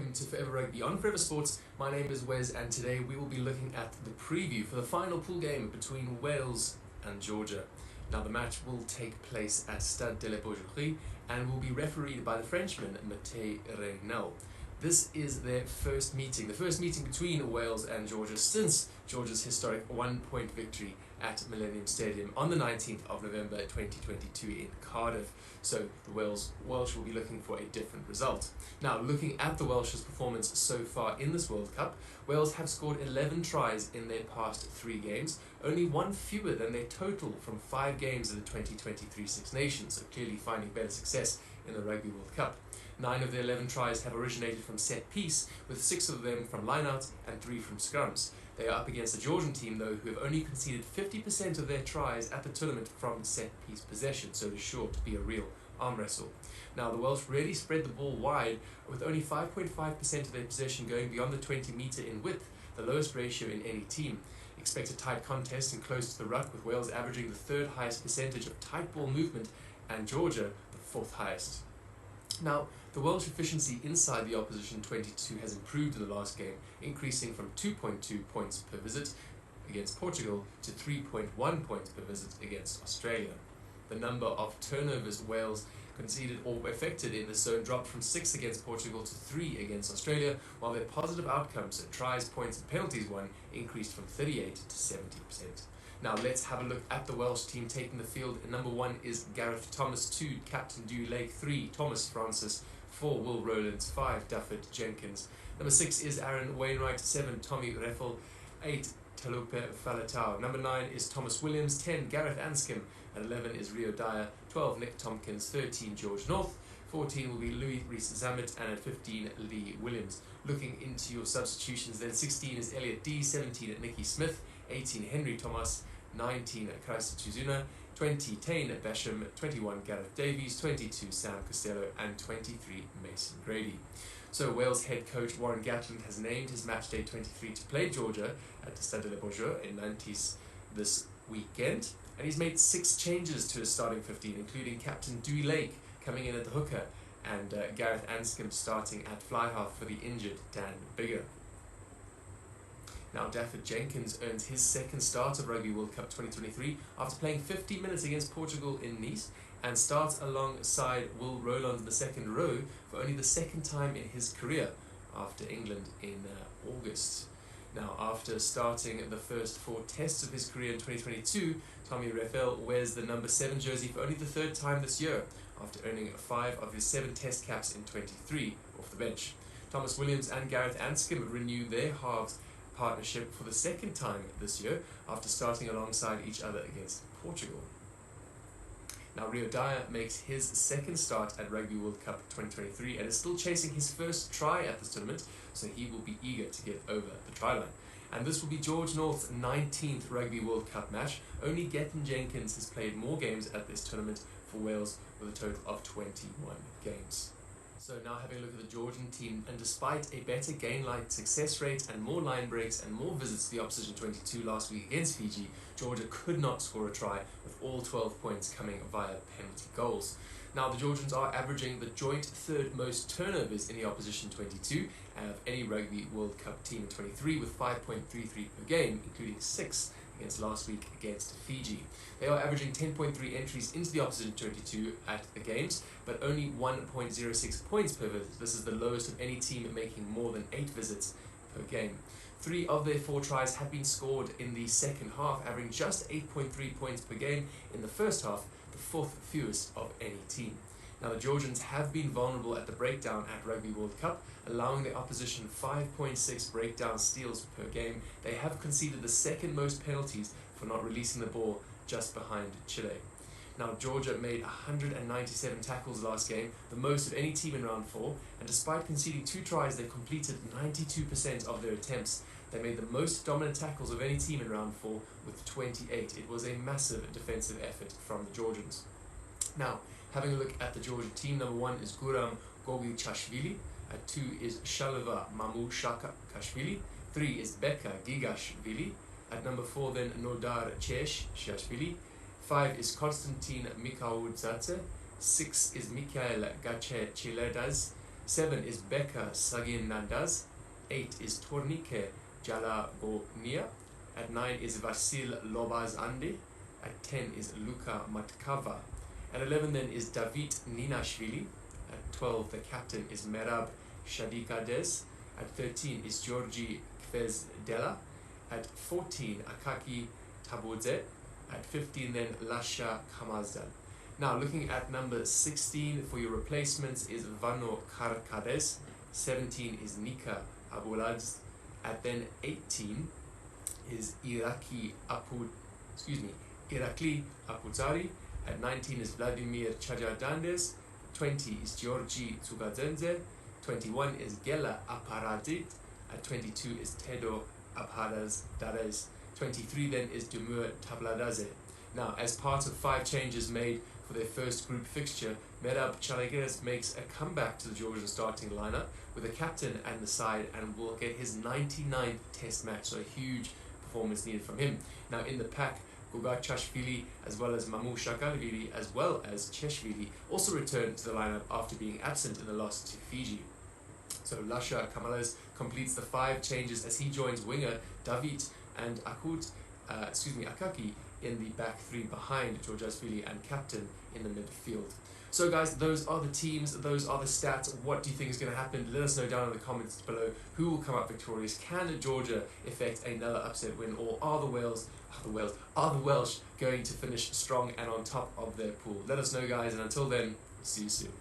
welcome to Forever Rugby on Forever Sports. My name is Wes and today we will be looking at the preview for the final pool game between Wales and Georgia. Now the match will take place at Stade de la Bourgeoisie and will be refereed by the Frenchman Mathieu Regnel. This is their first meeting, the first meeting between Wales and Georgia since Georgia's historic 1-point victory at Millennium Stadium on the 19th of November 2022 in Cardiff. So the Welsh will be looking for a different result. Now, looking at the Welsh's performance so far in this World Cup, Wales have scored 11 tries in their past 3 games, only one fewer than their total from 5 games in the 2023 Six Nations, so clearly finding better success in the Rugby World Cup. 9 of the 11 tries have originated from set piece, with 6 of them from lineouts and 3 from scrums. They are up against a Georgian team, though, who have only conceded 50% of their tries at the tournament from set-piece possession, so it is sure to be a real arm wrestle. Now, the Welsh really spread the ball wide, with only 5.5% of their possession going beyond the 20 metre in width, the lowest ratio in any team. Expect a tight contest and close to the ruck, with Wales averaging the 3rd highest percentage of tight ball movement, and Georgia the 4th highest. Now, the Welsh efficiency inside the opposition 22 has improved in the last game, increasing from 2.2 points per visit against Portugal to 3.1 points per visit against Australia. The number of turnovers Wales conceded or affected in the zone dropped from 6 against Portugal to 3 against Australia, while their positive outcomes, tries, points and penalties won, increased from 38 to 70%. Now let's have a look at the Welsh team taking the field. Number 1 is Gareth Thomas, 2 Captain Dewey Lake, 3 Thomas Francis, 4 Will Rowlands, 5 Dufford Jenkins. Number 6 is Aaron Wainwright, 7 Tommy Reffel, 8 Talupe Faletau. Number 9 is Thomas Williams, 10 Gareth Anscombe, and 11 is Rio Dyer, 12 Nick Tompkins, 13 George North, 14 will be Louis Rees-Zammit, and at 15 Lee Williams. Looking into your substitutions then, 16 is Elliot D, 17 Nicky Smith, 18 Henry Thomas, 19 Christ Chizuna, 20 Tane Basham, 21 Gareth Davies, 22 Sam Costello, and 23 Mason Grady. So Wales head coach Warren Gatland has named his matchday 23 to play Georgia at the Stade de la Bourgeoisie in Nantes this weekend, and he's made 6 changes to his starting 15, including Captain Dewey Lake coming in at the hooker and Gareth Anscombe starting at fly half for the injured Dan Biggar. Now, Dufford Jenkins earns his 2nd start of Rugby World Cup 2023 after playing 50 minutes against Portugal in Nice, and starts alongside Will Rowlands in the 2nd row for only the 2nd time in his career after England in August. Now, after starting the first 4 tests of his career in 2022, Tommy Reffel wears the number 7 jersey for only the 3rd time this year, after earning 5 of his 7 test caps in 23 off the bench. Thomas Williams and Gareth Anscombe renew their halves partnership for the 2nd time this year after starting alongside each other against Portugal. Now, Rio Dyer makes his 2nd start at Rugby World Cup 2023 and is still chasing his 1st try at this tournament, so he will be eager to get over the try line. And this will be George North's 19th Rugby World Cup match. Only Gethin Jenkins has played more games at this tournament for Wales, with a total of 21 games. So now having a look at the Georgian team, and despite a better gain line success rate and more line breaks and more visits to the opposition 22 last week against Fiji, Georgia could not score a try, with all 12 points coming via penalty goals. Now the Georgians are averaging the joint 3rd most turnovers in the opposition 22 of any Rugby World Cup team in 23, with 5.33 per game, including 6 against last week against Fiji. They are averaging 10.3 entries into the opposition 22 at the games, but only 1.06 points per visit. This is the lowest of any team making more than 8 visits per game. 3 of their 4 tries have been scored in the 2nd half, averaging just 8.3 points per game in the 1st half, the 4th fewest of any team. Now, the Georgians have been vulnerable at the breakdown at Rugby World Cup, allowing the opposition 5.6 breakdown steals per game. They have conceded the 2nd most penalties for not releasing the ball, just behind Chile. Now, Georgia made 197 tackles last game, the most of any team in round 4, and despite conceding 2 tries, they completed 92% of their attempts. They made the most dominant tackles of any team in round 4 with 28. It was a massive defensive effort from the Georgians. Now, having a look at the Georgian team, number 1 is Guram Gogichashvili, at 2 is Shalva Mamushakashvili, 3 is Beka Gigashvili, at number 4 then Nodar Cheshashvili, 5 is Konstantin Mikaudzadze, 6 is Mikhail Gache Chiledas, 7 is Becca Saginandas. 8 is Tornike Jalagonia. At 9 is Vasil Lobazande. At 10 is Luka Matkava. At 11 then is David Ninashvili. At 12 the captain is Merab Shadikades. At 13 is Georgi Kvezdela. At 14 Akaki Tabodze. At 15 then Lasha Kamazal. Now looking at number 16 for your replacements is Vano Karkades. 17 is Nika Abulaz. At then 18 is Irakli Apuzari. At 19 is Vladimir Chajadandes. 20 is Georgi Tsugadzenze. 21 is Gela Aparadit. At 22 is Tedo Abhadas Dares. 23 then is Dumur Tabladaze. Now, as part of 5 changes made for their first group fixture, Merab Chalagiris makes a comeback to the Georgian starting lineup with a captain and the side, and will get his 99th test match, so a huge performance needed from him. Now in the pack, Gugachashvili as well as Mamu Shakalvili as well as Cheshvili also returned to the lineup after being absent in the loss to Fiji. So Lasha Kamales completes the 5 changes as he joins winger David and Akaki in the back 3 behind Georgiashvili and captain in the midfield. So guys, those are the teams, those are the stats. What do you think is going to happen? Let us know down in the comments below who will come up victorious. Can Georgia effect another upset win, or are the Welsh going to finish strong and on top of their pool? Let us know guys, and until then, see you soon.